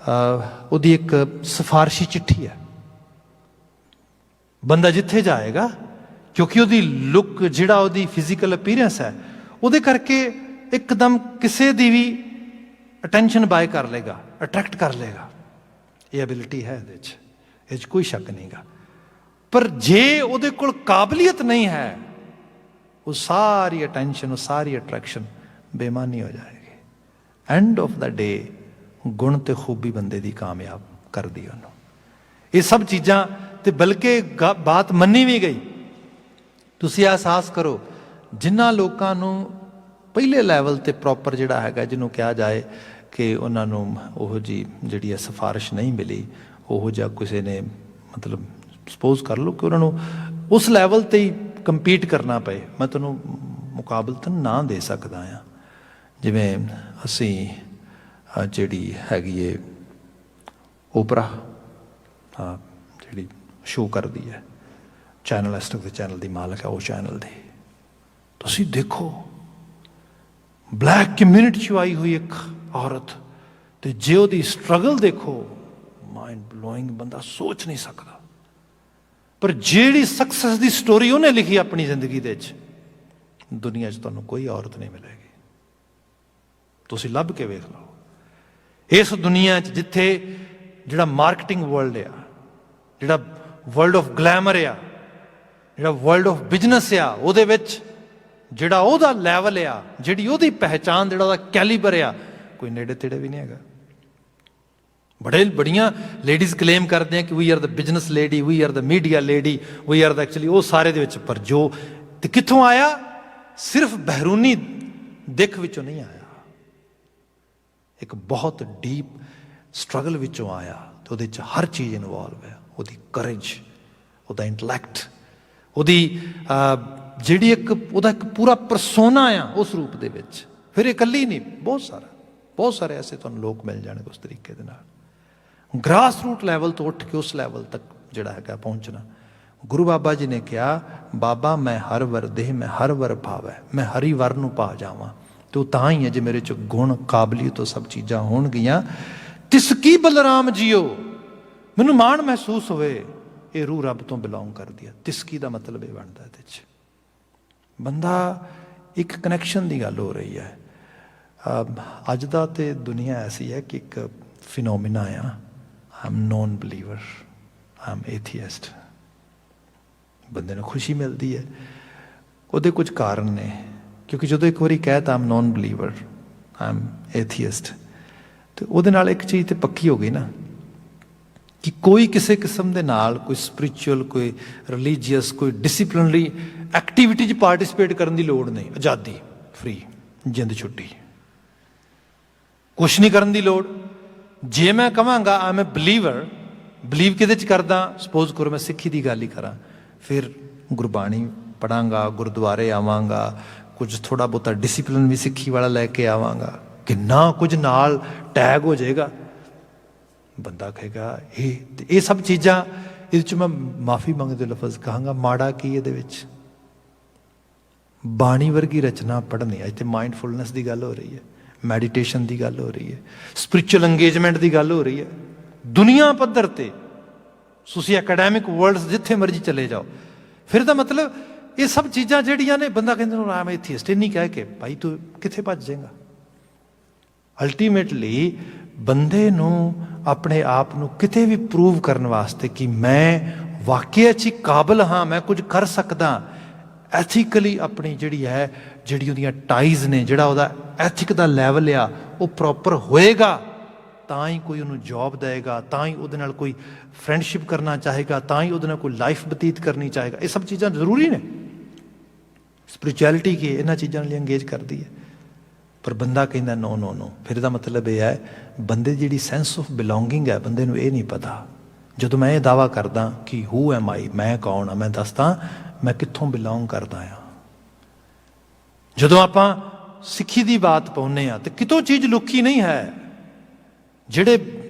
ਉਹਦੀ एक सिफारशी चिट्ठी है। बंदा जिथे जाएगा क्योंकि ਉਹਦੀ लुक ਜਿਹੜਾ ਉਹਦੀ फिजिकल अपीयरेंस है ਉਹਦੇ करके एकदम किसी ਦੀ भी अटेंशन बाय कर लेगा, अट्रैक्ट कर लेगा। ये एबिलिटी है ਇਹਦੇ 'ਚ कोई शक नहीं गा। पर जे ਉਹਦੇ ਕੋਲ काबलियत नहीं है, वो सारी अटेंशन, वो सारी अट्रैक्शन बेमानी हो जाएगी। एंड ऑफ द डे गुण तो खूबी बंदे दी कामयाब कर दी उन्होंने। ये सब चीज़ां ते बल्कि बात मनी भी गई। तुसीं एहसास करो जिन्हां लोकां नूं पहले लैवल ते प्रॉपर जिहड़ा हैगा जिन्हों कहा जाए कि उन्होंने ओहो जी जिहड़ी सिफारिश नहीं मिली, ओहो जिहा किसी ने मतलब सपोज कर लो कि उन्होंने उस लैवल ते ही कंपीट करना पे, मैं तुहानूं मुकाबलतन ना दे सकदा हाँ। जिवें असीं जिहड़ी हैगी है ओपरा जिहड़ी शो करदी है, चैनल इस तक चैनल की मालक है, वो चैनल दी तुसीं देखो ब्लैक कम्यूनिटी चों आई हुई एक औरत, तो जे उहदी स्ट्रगल देखो माइंड ब्लोइंग, बंदा सोच नहीं सकता। पर जिहड़ी सक्सैस की स्टोरी उन्हें लिखी अपनी जिंदगी दे विच, दुनिया च तुहानूं कोई औरत नहीं मिलेगी। तुसीं लभ के वेख लो इस दुनिया च जिथे जिहड़ा मार्केटिंग वर्ल्ड आ, जिहड़ा वर्ल्ड ऑफ ग्लैमर आ, जिहड़ा वर्ल्ड ऑफ बिजनेस आ, उहदे विच जिहड़ा उहदा लैवल आ, जिहड़ी उहदी पहचान, जिहड़ा उहदा कैलीबर आ, कोई नेड़े तेड़े भी नहीं हैगा। बड़े बड़ियां लेडीज़ क्लेम करते हैं कि we are the business lady, we are the media lady, we are the actually वो सारे दे विच। पर जो ते कित्थों आया? सिर्फ बहरूनी दिख विचों नहीं आया, एक बहुत डीप स्ट्रगल विचों आया। तो उहदे च हर चीज़ इनवॉल्व है, उहदी करज, उहदा इंटलैक्ट, उहदी जिहड़ी एक उहदा एक पूरा परसोना आ उस रूप दे विच। फिर इकल्ली नहीं, बहुत सारे ऐसे तुहानूं लोग मिल जाणगे उस तरीके दे नाल। ग्रास रूट लैवल तो उठ के उस लैवल तक जिहड़ा हैगा पहुँचना। गुरु बाबा जी ने कहा, बाबा मैं हर वर देह, मैं हर वर भावै, मैं हरी वर नूं पा जावां। तो तां ही है जे मेरे च गुण काबलियत तो सब चीज़ां होणगियां। तिसकी बलराम जियो, मैनूं माण महसूस होवे ਇਹ ਰੂਹ ਰੱਬ ਤੋਂ ਬਿਲੋਂਗ ਕਰਦੀ ਹੈ। ਤਿਸਕੀ ਦਾ ਮਤਲਬ ਇਹ ਬਣਦਾ ਇਹਦੇ 'ਚ ਬੰਦਾ ਇੱਕ ਕਨੈਕਸ਼ਨ ਦੀ ਗੱਲ ਹੋ ਰਹੀ ਹੈ। ਅੱਜ ਦਾ ਤੇ ਦੁਨੀਆ ਐਸੀ ਹੈ ਕਿ ਇੱਕ ਫਿਨੋਮੀਨਾ ਆ, I am non believer, I am atheist. ਬੰਦੇ ਨੂੰ ਖੁਸ਼ੀ ਮਿਲਦੀ ਹੈ, ਉਹਦੇ ਕੁਝ ਕਾਰਨ ਨੇ, ਕਿਉਂਕਿ ਜਦੋਂ ਇੱਕ ਵਾਰੀ ਕਹਿ ਤਾ I am non believer, I am atheist, ਤੇ ਉਹਦੇ ਨਾਲ ਇੱਕ ਚੀਜ਼ ਤੇ ਪੱਕੀ ਹੋ ਗਈ ਨਾ ਕਿ ਕੋਈ ਕਿਸੇ ਕਿਸਮ ਦੇ ਨਾਲ ਕੋਈ ਸਪਿਰਿਚੁਅਲ, ਕੋਈ ਰਿਲੀਜੀਅਸ, ਕੋਈ ਡਿਸਿਪਲਿਨਰੀ ਐਕਟੀਵਿਟੀ 'ਚ ਪਾਰਟੀਸਪੇਟ ਕਰਨ ਦੀ ਲੋੜ ਨਹੀਂ। ਆਜ਼ਾਦੀ, ਫਰੀ, ਜਿੰਦ ਛੁੱਟੀ, ਕੁਛ ਨਹੀਂ ਕਰਨ ਦੀ ਲੋੜ। ਜੇ ਮੈਂ ਕਹਾਂਗਾ ਆ ਮੈਂ ਬਲੀਵਰ, ਬਲੀਵ ਕਿਹਦੇ 'ਚ ਕਰਦਾ, ਸਪੋਜ਼ ਕਰੋ ਮੈਂ ਸਿੱਖੀ ਦੀ ਗੱਲ ਹੀ ਕਰਾਂ, ਫਿਰ ਗੁਰਬਾਣੀ ਪੜਾਂਗਾ, ਗੁਰਦੁਆਰੇ ਆਵਾਂਗਾ, ਕੁਝ ਥੋੜ੍ਹਾ ਬਹੁਤਾ ਡਿਸਿਪਲਿਨ ਵੀ ਸਿੱਖੀ ਵਾਲਾ ਲੈ ਕੇ ਆਵਾਂਗਾ, ਕਿੰਨਾ ਕੁਝ ਨਾਲ ਟੈਗ ਹੋ ਜਾਏਗਾ। ਬੰਦਾ ਕਹੇਗਾ ਇਹ ਸਭ ਚੀਜ਼ਾਂ, ਇਹਦੇ 'ਚ ਮੈਂ ਮਾਫੀ ਮੰਗਦੇ ਲਫ਼ਜ਼ ਕਹਾਂਗਾ, ਮਾੜਾ ਕੀ ਇਹਦੇ ਵਿੱਚ? ਬਾਣੀ ਵਰਗੀ ਰਚਨਾ ਪੜ੍ਹਨੀ। ਅੱਜ ਤੇ ਮਾਈਂਡਫੁਲਨੈਸ ਦੀ ਗੱਲ ਹੋ ਰਹੀ ਹੈ, ਮੈਡੀਟੇਸ਼ਨ ਦੀ ਗੱਲ ਹੋ ਰਹੀ ਹੈ, ਸਪਿਰਿਚੁਅਲ ਇੰਗੇਜਮੈਂਟ ਦੀ ਗੱਲ ਹੋ ਰਹੀ ਹੈ। ਦੁਨੀਆ ਪੱਧਰ ਤੇ ਤੁਸੀਂ ਐਕੈਡੈਮਿਕ ਵਰਲਡ ਜਿੱਥੇ ਮਰਜ਼ੀ ਚਲੇ ਜਾਓ, ਫਿਰ ਦਾ ਮਤਲਬ ਇਹ ਸਭ ਚੀਜ਼ਾਂ ਜਿਹੜੀਆਂ ਨੇ, ਬੰਦਾ ਕਹਿੰਦਾ ਨੂੰ ਆਮ ਏਥੀਇਸਟ, ਨਹੀਂ ਕਹਿ ਕੇ ਭਾਈ ਤੂੰ ਕਿੱਥੇ ਭੱਜ ਜਾਏਗਾ। ਅਲਟੀਮੇਟਲੀ ਬੰਦੇ ਨੂੰ ਆਪਣੇ ਆਪ ਨੂੰ ਕਿਤੇ ਵੀ ਪ੍ਰੂਵ ਕਰਨ ਵਾਸਤੇ ਕਿ ਮੈਂ ਵਾਕਿਆ 'ਚ ਕਾਬਲ ਹਾਂ, ਮੈਂ ਕੁਝ ਕਰ ਸਕਦਾ, ਐਥੀਕਲੀ ਆਪਣੀ ਜਿਹੜੀ ਹੈ, ਜਿਹੜੀ ਉਹਦੀਆਂ ਟਾਈਜ਼ ਨੇ, ਜਿਹੜਾ ਉਹਦਾ ਐਥਿਕ ਦਾ ਲੈਵਲ ਆ ਉਹ ਪ੍ਰੋਪਰ ਹੋਏਗਾ, ਤਾਂ ਹੀ ਕੋਈ ਉਹਨੂੰ ਜੌਬ ਦੇਵੇਗਾ, ਤਾਂ ਹੀ ਉਹਦੇ ਨਾਲ ਕੋਈ ਫਰੈਂਡਸ਼ਿਪ ਕਰਨਾ ਚਾਹੇਗਾ, ਤਾਂ ਹੀ ਉਹਦੇ ਨਾਲ ਕੋਈ ਲਾਈਫ ਬਤੀਤ ਕਰਨੀ ਚਾਹੇਗਾ। ਇਹ ਸਭ ਚੀਜ਼ਾਂ ਜ਼ਰੂਰੀ ਨੇ। ਸਪਿਰਿਚੁਅਲਿਟੀ ਕੀ ਇਹਨਾਂ ਚੀਜ਼ਾਂ ਨਾਲ ਇੰਗੇਜ ਕਰਦੀ ਹੈ। ਪਰ ਬੰਦਾ ਕਹਿੰਦਾ ਨੋ ਨੋ ਨੋ, ਫਿਰ ਇਹਦਾ ਮਤਲਬ ਇਹ ਹੈ ਬੰਦੇ ਦੀ ਜਿਹੜੀ ਸੈਂਸ ਆਫ ਬਿਲੋਂਗਿੰਗ ਹੈ, ਬੰਦੇ ਨੂੰ ਇਹ ਨਹੀਂ ਪਤਾ। ਜਦੋਂ ਮੈਂ ਇਹ ਦਾਅਵਾ ਕਰਦਾ ਕਿ ਹੂ ਐਮ ਆਈ, ਮੈਂ ਕੌਣ ਹਾਂ, ਮੈਂ ਦੱਸਦਾ ਮੈਂ ਕਿੱਥੋਂ ਬਿਲੋਂਗ ਕਰਦਾ ਹਾਂ। ਜਦੋਂ ਆਪਾਂ ਸਿੱਖੀ ਦੀ ਬਾਤ ਪਾਉਂਦੇ ਹਾਂ ਤੇ ਕਿਤੋਂ ਚੀਜ਼ ਲੁਕੀ ਨਹੀਂ ਹੈ। ਜਿਹੜੇ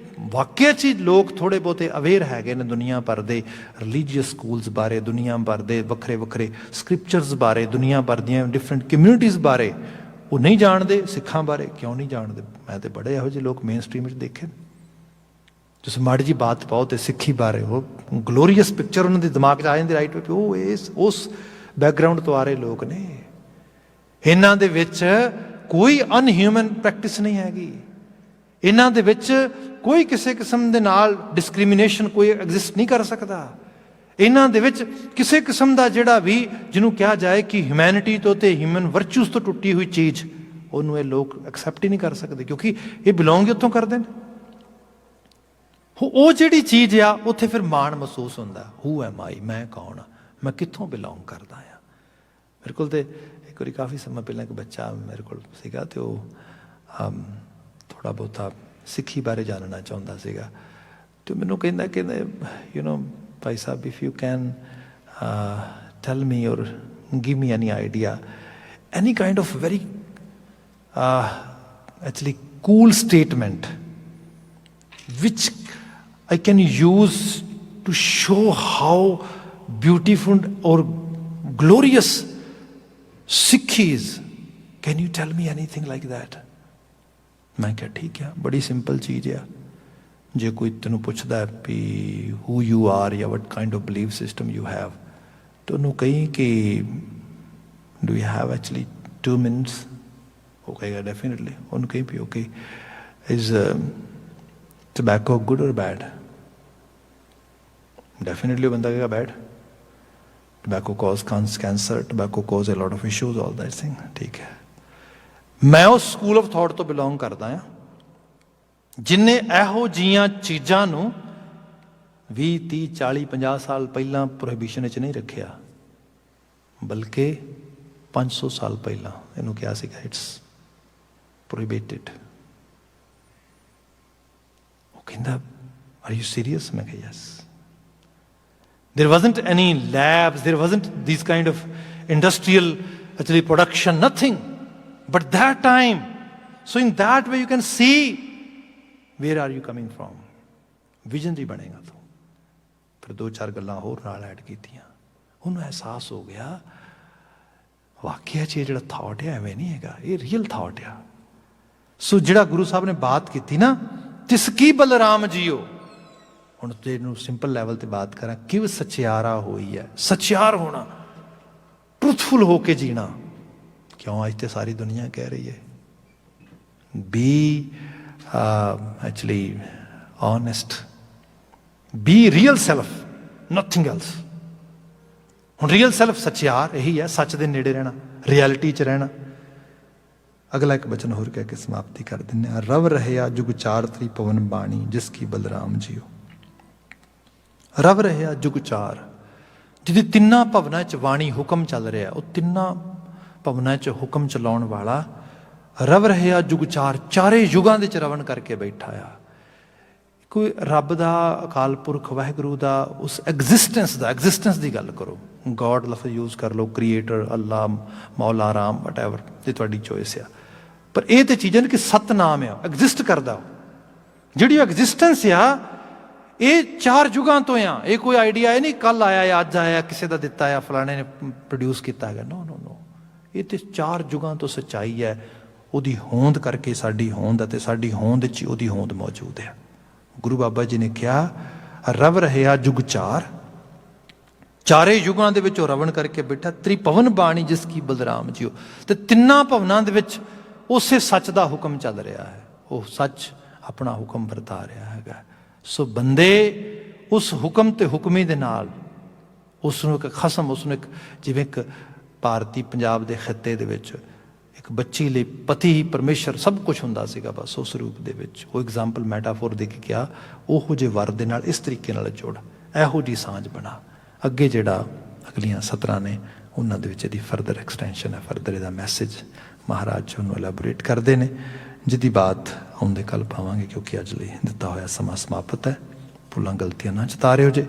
ਵਾਕਿਆ 'ਚ ਲੋਕ ਥੋੜ੍ਹੇ ਬਹੁਤੇ ਅਵੇਅਰ ਹੈਗੇ ਨੇ ਦੁਨੀਆ ਭਰ ਦੇ ਰਿਲੀਜੀਅਸ ਸਕੂਲਸ ਬਾਰੇ, ਦੁਨੀਆ ਭਰ ਦੇ ਵੱਖਰੇ ਵੱਖਰੇ ਸਕ੍ਰਿਪਚਰਸ ਬਾਰੇ, ਦੁਨੀਆ ਭਰ ਦੀਆਂ ਡਿਫਰੈਂਟ ਕਮਿਊਨਿਟੀਜ਼ ਬਾਰੇ, ਉਹ ਨਹੀਂ ਜਾਣਦੇ। ਸਿੱਖਾਂ ਬਾਰੇ ਕਿਉਂ ਨਹੀਂ ਜਾਣਦੇ? ਮੈਂ ਤੇ ਬੜੇ ਇਹੋ ਜਿਹੇ ਲੋਕ ਮੇਨ ਸਟਰੀਮ ਵਿੱਚ ਦੇਖੇ। ਤੁਸੀਂ ਮਾੜੀ ਜੀ ਬਾਤ ਪਾਓ ਤੇ ਸਿੱਖੀ ਬਾਰੇ ਉਹ ਗਲੋਰੀਅਸ ਪਿਕਚਰ ਉਹਨਾਂ ਦੇ ਦਿਮਾਗ 'ਚ ਆ ਜਾਂਦੀ, ਰਾਈਟ ਵੇ, ਉਹ ਉਸ ਬੈਕਗਰਾਊਂਡ ਤੋਂ ਆ ਰਹੇ ਲੋਕ ਨੇ। ਇਹਨਾਂ ਦੇ ਵਿੱਚ ਕੋਈ ਅਨਹਿਊਮਨ ਪ੍ਰੈਕਟਿਸ ਨਹੀਂ ਹੈਗੀ। ਇਹਨਾਂ ਦੇ ਵਿੱਚ ਕੋਈ ਕਿਸੇ ਕਿਸਮ ਦੇ ਨਾਲ ਡਿਸਕ੍ਰਿਮੀਨੇਸ਼ਨ ਕੋਈ ਐਗਜ਼ਿਸਟ ਨਹੀਂ ਕਰ ਸਕਦਾ। ਇਹਨਾਂ ਦੇ ਵਿੱਚ ਕਿਸੇ ਕਿਸਮ ਦਾ ਜਿਹੜਾ ਵੀ ਜਿਹਨੂੰ ਕਿਹਾ ਜਾਏ ਕਿ ਹਿਊਮੈਨਿਟੀ ਤੋਂ ਤੇ ਹਿਊਮਨ ਵਰਚੂਸ ਤੋਂ ਟੁੱਟੀ ਹੋਈ ਚੀਜ਼, ਉਹਨੂੰ ਇਹ ਲੋਕ ਐਕਸੈਪਟ ਹੀ ਨਹੀਂ ਕਰ ਸਕਦੇ, ਕਿਉਂਕਿ ਇਹ ਬਿਲੋਂਗ ਹੀ ਉੱਥੋਂ ਕਰਦੇ ਨੇ। ਉਹ ਜਿਹੜੀ ਚੀਜ਼ ਆ ਉੱਥੇ ਫਿਰ ਮਾਣ ਮਹਿਸੂਸ ਹੁੰਦਾ, ਹੂ ਐਮ ਆਈ, ਮੈਂ ਕੌਣ ਆ, ਮੈਂ ਕਿੱਥੋਂ ਬਿਲੋਂਗ ਕਰਦਾ ਆ। ਮੇਰੇ ਕੋਲ ਤੇ ਇੱਕ ਵਾਰੀ ਕਾਫੀ ਸਮਾਂ ਪਹਿਲਾਂ ਇੱਕ ਬੱਚਾ ਮੇਰੇ ਕੋਲ ਸੀਗਾ, ਤੇ ਉਹ ਥੋੜ੍ਹਾ ਬਹੁਤਾ ਸਿੱਖੀ ਬਾਰੇ ਜਾਣਨਾ ਚਾਹੁੰਦਾ ਸੀਗਾ। ਤੇ ਮੈਨੂੰ ਕਹਿੰਦਾ you know Bhai Sahib, if you can tell ਮੀ ਔਰ give me any idea, any kind of very actually cool statement which I can use to show how beautiful or glorious Sikh is. Can you tell me anything like that? मैं क्या ठीक है, बड़ी simple चीज़ है। जे कोई तेनू पुछदा भी who you are या what kind of belief system you have, तो उन्होंने कही कि do you have actually 2 minutes? वो कहेगा definitely। उन्होंने कही भी okay, is tobacco good or bad? Definitely बंदा कहेगा bad। Tobacco cause cancer, tobacco cause a lot of issues, all that thing। ठीक है, मैं उस स्कूल ऑफ थॉट तो बिलोंग करता हाँ जिन्हें ਇਹੋ ਜਿਹੀਆਂ ਚੀਜ਼ਾਂ ਨੂੰ 20 30 40 50 ਸਾਲ ਪਹਿਲਾਂ ਪ੍ਰੋਹਿਬਿਸ਼ਨ ਵਿੱਚ ਨਹੀਂ ਰੱਖਿਆ, ਬਲਕਿ 500 ਸਾਲ ਪਹਿਲਾਂ ਇਹਨੂੰ ਕਿਹਾ ਸੀਗਾ ਇਟਸ ਪ੍ਰੋਹਿਬਿਟਡ। ਉਹ ਕਹਿੰਦਾ are you serious? ਮੈਂ ਕਿਹਾ yes। There wasn't any labs, there wasn't these kind of industrial actually production, nothing. But that time, so in that way you can see where are you coming from. Visionary ਬਣੇਗਾ ਤੂੰ। ਫਿਰ 2-4 ਗੱਲਾਂ ਹੋਰ ਨਾਲ add ਕੀਤੀਆਂ, ਉਹਨੂੰ ਅਹਿਸਾਸ ਹੋ ਗਿਆ ਵਾਕਿਆ 'ਚ ਇਹ ਜਿਹੜਾ ਥਾਟ ਹੈ ਐਵੇਂ ਨਹੀਂ ਹੈਗਾ, ਇਹ ਰੀਅਲ ਥਾਟ ਆ। ਸੋ ਜਿਹੜਾ ਗੁਰੂ ਸਾਹਿਬ ਨੇ ਬਾਤ ਕੀਤੀ ਨਾ, ਤਿਸ ਕੀ ਬਲਰਾਮ ਜੀਓ, ਹੁਣ ਜੇ ਇਹਨੂੰ ਸਿੰਪਲ ਲੈਵਲ ਤੇ ਬਾਤ ਕਰਾਂ, ਕਿਵ ਸਚਿਆਰਾ ਹੋਈ ਹੈ, ਸਚਿਆਰ ਹੋਣਾ, ਟਰੂਥਫੁਲ ਹੋ ਕੇ ਜੀਣਾ। ਕਿਉਂ ਅੱਜ ਤੇ ਸਾਰੀ ਦੁਨੀਆ ਕਹਿ ਰਹੀ ਹੈ B actually honest, B real self, nothing else. ਹੁਣ ਰੀਅਲ ਸੈਲਫ ਸਚਿਆਰ ਇਹੀ ਹੈ, ਸੱਚ ਦੇ ਨੇੜੇ ਰਹਿਣਾ, ਰਿਐਲਿਟੀ 'ਚ ਰਹਿਣਾ। ਅਗਲਾ ਇੱਕ ਬਚਨ ਹੋਰ ਕਹਿ ਕੇ ਸਮਾਪਤੀ ਕਰ ਦਿੰਦੇ ਹਾਂ। ਰਵ ਰਹਿਆ ਜੁਗ ਚਾਰ ਤ੍ਰੀ ਪਵਨ ਬਾਣੀ, ਜਿਸ ਕੀ ਬਲਰਾਮ ਜੀਓ। ਰਵ ਰਹਿਆ ਜੁਗ ਚਾਰ, ਜਿਹਦੀ ਤਿੰਨਾਂ ਭਵਨਾਂ 'ਚ ਬਾਣੀ ਹੁਕਮ ਚੱਲ ਰਿਹਾ, ਉਹ ਤਿੰਨਾਂ ਭਵਨਾਂ 'ਚ ਹੁਕਮ ਚਲਾਉਣ ਵਾਲਾ ਰਵ ਰਹਿਆ ਜੁਗ ਚਾਰ, ਚਾਰੇ ਯੁਗਾਂ ਦੇ 'ਚ ਰਵਣ ਕਰਕੇ ਬੈਠਾ ਆ। ਕੋਈ ਰੱਬ ਦਾ, ਅਕਾਲ ਪੁਰਖ ਵਾਹਿਗੁਰੂ ਦਾ, ਉਸ ਐਗਜ਼ਿਸਟੈਂਸ ਦੀ ਗੱਲ ਕਰੋ। ਗੋਡ ਲਫ਼ਜ਼ ਯੂਜ਼ ਕਰ ਲਓ, ਕ੍ਰੀਏਟਰ, ਅੱਲਾ, ਮੌਲਾ, ਰਾਮ, ਵਟ ਐਵਰ, ਜੇ ਤੁਹਾਡੀ ਚੋਇਸ ਆ। ਪਰ ਇਹ ਤੇ ਚੀਜ਼ਾਂ ਨੇ ਕਿ ਸਤਨਾਮ ਆ, ਐਗਜ਼ਿਸਟ ਕਰਦਾ। ਜਿਹੜੀ ਐਗਜ਼ਿਸਟੈਂਸ ਆ ਇਹ ਚਾਰ ਯੁਗਾਂ ਤੋਂ ਆ। ਇਹ ਕੋਈ ਆਈਡੀਆ ਇਹ ਨਹੀਂ ਕੱਲ ਆਇਆ, ਅੱਜ ਆਇਆ, ਕਿਸੇ ਦਾ ਦਿੱਤਾ ਆ, ਫਲਾਣੇ ਨੇ ਪ੍ਰੋਡਿਊਸ ਕੀਤਾ ਹੈਗਾ। ਨੋ ਨੋ ਨੋ, ਇਹ ਤੇ ਚਾਰ ਯੁਗਾਂ ਤੋਂ ਸੱਚਾਈ ਹੈ। ਉਹਦੀ ਹੋਂਦ ਕਰਕੇ ਸਾਡੀ ਹੋਂਦ, ਅਤੇ ਸਾਡੀ ਹੋਂਦ 'ਚ ਉਹਦੀ ਹੋਂਦ ਮੌਜੂਦ ਹੈ। ਗੁਰੂ ਬਾਬਾ ਜੀ ਨੇ ਕਿਹਾ ਰਵ ਰਹਿਆ ਜੁਗ ਚਾਰ, ਚਾਰੇ ਯੁਗਾਂ ਦੇ ਵਿੱਚ ਉਹ ਰਵਣ ਕਰਕੇ ਬੈਠਾ। ਤ੍ਰਿਭਵਨ ਬਾਣੀ ਜਿਸ ਕੀ ਬਲਰਾਮ ਜੀਓ, ਤੇ ਤਿੰਨਾਂ ਭਵਨਾਂ ਦੇ ਵਿੱਚ ਉਸੇ ਸੱਚ ਦਾ ਹੁਕਮ ਚੱਲ ਰਿਹਾ ਹੈ। ਉਹ ਸੱਚ ਆਪਣਾ ਹੁਕਮ ਵਰਤਾ ਰਿਹਾ ਹੈਗਾ। ਸੋ ਬੰਦੇ ਉਸ ਹੁਕਮ ਤੇ ਹੁਕਮੀ ਦੇ ਨਾਲ ਉਸ ਨੂੰ ਇੱਕ ਖਸਮ, ਉਸ ਨੂੰ ਇੱਕ, ਜਿਵੇਂ ਇੱਕ ਭਾਰਤੀ ਪੰਜਾਬ ਦੇ ਖਿੱਤੇ ਦੇ ਵਿੱਚ ਇੱਕ ਬੱਚੀ ਲਈ ਪਤੀ ਹੀ ਪਰਮੇਸ਼ਰ ਸਭ ਕੁਝ ਹੁੰਦਾ ਸੀਗਾ, ਬਸ ਉਸ ਰੂਪ ਦੇ ਵਿੱਚ ਉਹ ਐਗਜ਼ਾਮਪਲ ਮੈਟਾਫੋਰ ਦੇ ਕੇ ਕਿਹਾ, ਉਹੋ ਜਿਹੇ ਵਰ ਦੇ ਨਾਲ ਇਸ ਤਰੀਕੇ ਨਾਲ ਜੁੜ, ਇਹੋ ਜਿਹੀ ਸਾਂਝ ਬਣਾ। ਅੱਗੇ ਜਿਹੜਾ ਅਗਲੀਆਂ ਸਤਰਾਂ ਨੇ ਉਹਨਾਂ ਦੇ ਵਿੱਚ ਇਹਦੀ ਫਰਦਰ ਐਕਸਟੈਂਸ਼ਨ ਹੈ, ਫਰਦਰ ਇਹਦਾ ਮੈਸੇਜ ਮਹਾਰਾਜ ਉਹਨੂੰ ਐਲੈਬੋਰੇਟ ਕਰਦੇ ਨੇ, ਜਿਹਦੀ ਬਾਤ ਆਉਂਦੇ ਕੱਲ੍ਹ ਪਾਵਾਂਗੇ, ਕਿਉਂਕਿ ਅੱਜ ਲਈ ਦਿੱਤਾ ਹੋਇਆ ਸਮਾਂ ਸਮਾਪਤ ਹੈ। ਭੁੱਲਾਂ ਗਲਤੀਆਂ ਨਾ ਚਤਾਰਿਓ ਜੇ,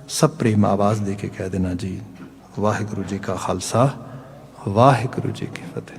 ਸਭ ਪ੍ਰੇਮ ਆਵਾਜ਼ ਦੇ ਕੇ ਕਹਿ ਦੇਣਾ ਜੀ, ਵਾਹਿਗੁਰੂ ਜੀ ਕਾ ਖਾਲਸਾ, ਵਾਹਿਗੁਰੂ ਜੀ ਕੀ ਫਤਿਹ।